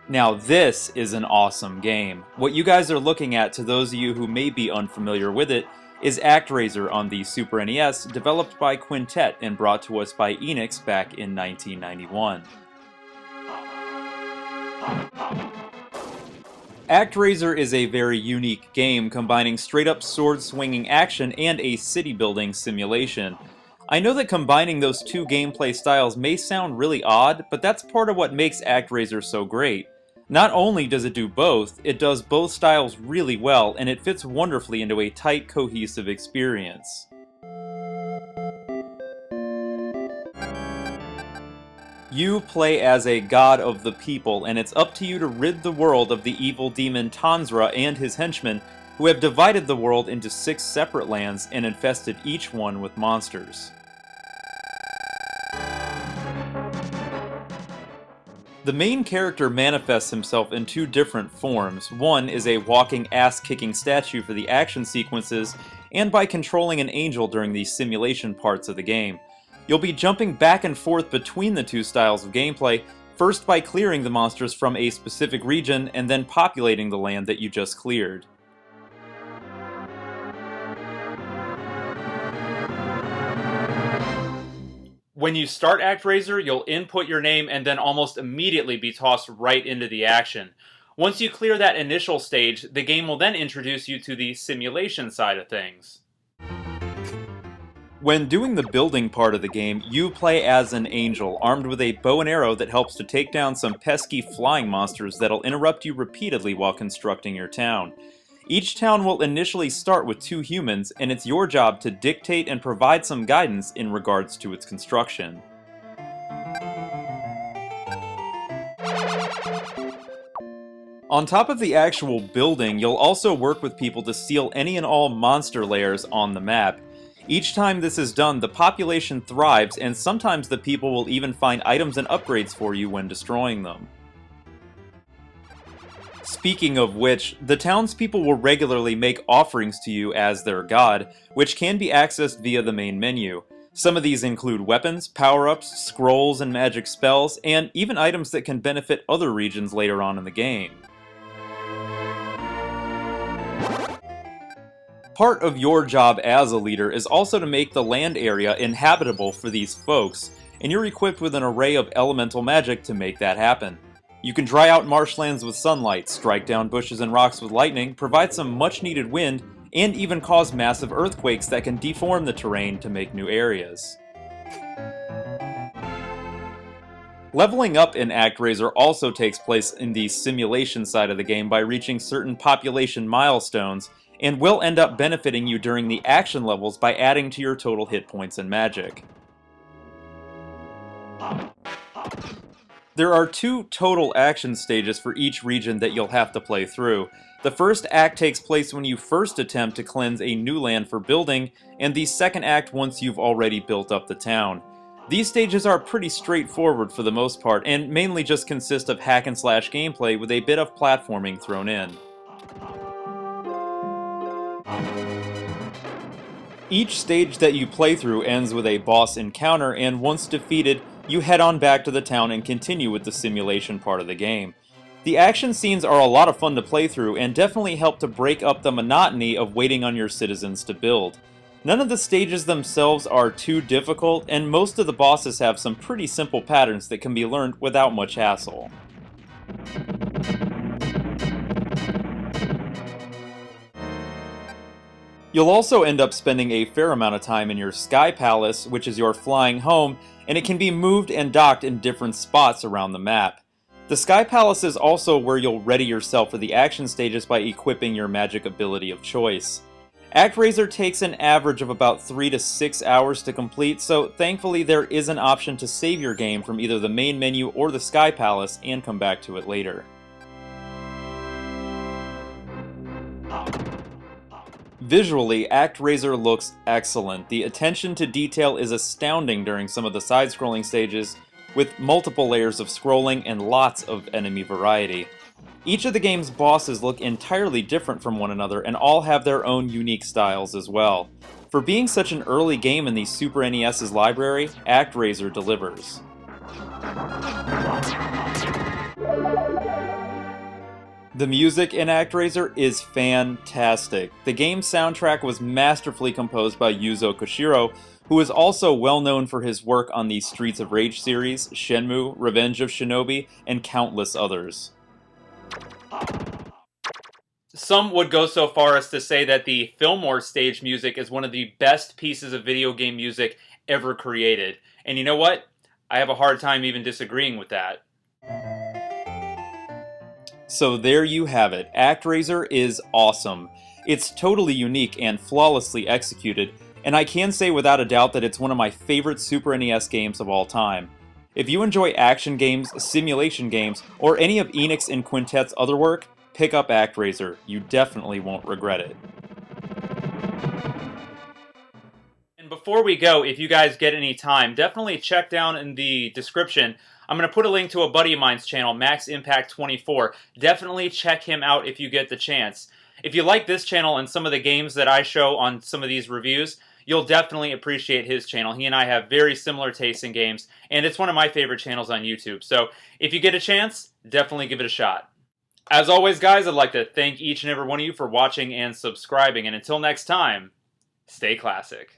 Now this is an awesome game. What you guys are looking at, to those of you who may be unfamiliar with it, is Actraiser on the Super NES, developed by Quintet and brought to us by Enix back in 1991. Actraiser is a very unique game, combining straight-up sword-swinging action and a city-building simulation. I know that combining those two gameplay styles may sound really odd, but that's part of what makes Actraiser so great. Not only does it do both, it does both styles really well, and it fits wonderfully into a tight, cohesive experience. You play as a god of the people, and it's up to you to rid the world of the evil demon Tanzra and his henchmen, who have divided the world into 6 separate lands and infested each one with monsters. The main character manifests himself in 2 different forms. One is a walking ass-kicking statue for the action sequences, and by controlling an angel during the simulation parts of the game. You'll be jumping back and forth between the 2 styles of gameplay, first by clearing the monsters from a specific region, and then populating the land that you just cleared. When you start Actraiser, you'll input your name and then almost immediately be tossed right into the action. Once you clear that initial stage, the game will then introduce you to the simulation side of things. When doing the building part of the game, you play as an angel, armed with a bow and arrow that helps to take down some pesky flying monsters that'll interrupt you repeatedly while constructing your town. Each town will initially start with 2 humans, and it's your job to dictate and provide some guidance in regards to its construction. On top of the actual building, you'll also work with people to steal any and all monster layers on the map. Each time this is done, the population thrives, and sometimes the people will even find items and upgrades for you when destroying them. Speaking of which, the townspeople will regularly make offerings to you as their god, which can be accessed via the main menu. Some of these include weapons, power-ups, scrolls and magic spells, and even items that can benefit other regions later on in the game. Part of your job as a leader is also to make the land area inhabitable for these folks, and you're equipped with an array of elemental magic to make that happen. You can dry out marshlands with sunlight, strike down bushes and rocks with lightning, provide some much-needed wind, and even cause massive earthquakes that can deform the terrain to make new areas. Leveling up in Actraiser also takes place in the simulation side of the game by reaching certain population milestones, and will end up benefiting you during the action levels by adding to your total hit points and magic. There are 2 total action stages for each region that you'll have to play through. The first act takes place when you first attempt to cleanse a new land for building, and the second act once you've already built up the town. These stages are pretty straightforward for the most part, and mainly just consist of hack and slash gameplay with a bit of platforming thrown in. Each stage that you play through ends with a boss encounter, and once defeated, you head on back to the town and continue with the simulation part of the game. The action scenes are a lot of fun to play through, and definitely help to break up the monotony of waiting on your citizens to build. None of the stages themselves are too difficult, and most of the bosses have some pretty simple patterns that can be learned without much hassle. You'll also end up spending a fair amount of time in your Sky Palace, which is your flying home, and it can be moved and docked in different spots around the map. The Sky Palace is also where you'll ready yourself for the action stages by equipping your magic ability of choice. Actraiser takes an average of about 3 to 6 hours to complete, so thankfully there is an option to save your game from either the main menu or the Sky Palace and come back to it later. Visually, Actraiser looks excellent. The attention to detail is astounding during some of the side-scrolling stages, with multiple layers of scrolling and lots of enemy variety. Each of the game's bosses look entirely different from one another and all have their own unique styles as well. For being such an early game in the Super NES's library, Actraiser delivers. The music in Actraiser is fantastic. The game's soundtrack was masterfully composed by Yuzo Koshiro, who is also well known for his work on the Streets of Rage series, Shenmue, Revenge of Shinobi, and countless others. Some would go so far as to say that the Fillmore stage music is one of the best pieces of video game music ever created. And you know what? I have a hard time even disagreeing with that. So there you have it. Actraiser is awesome. It's totally unique and flawlessly executed, and I can say without a doubt that it's one of my favorite Super NES games of all time. If you enjoy action games, simulation games, or any of Enix and Quintet's other work, pick up Actraiser. You definitely won't regret it. And before we go, if you guys get any time, definitely check down in the description. I'm going to put a link to a buddy of mine's channel, Max Impact 24. Definitely check him out if you get the chance. If you like this channel and some of the games that I show on some of these reviews, you'll definitely appreciate his channel. He and I have very similar tastes in games, and it's one of my favorite channels on YouTube. So if you get a chance, definitely give it a shot. As always, guys, I'd like to thank each and every one of you for watching and subscribing. And until next time, stay classic.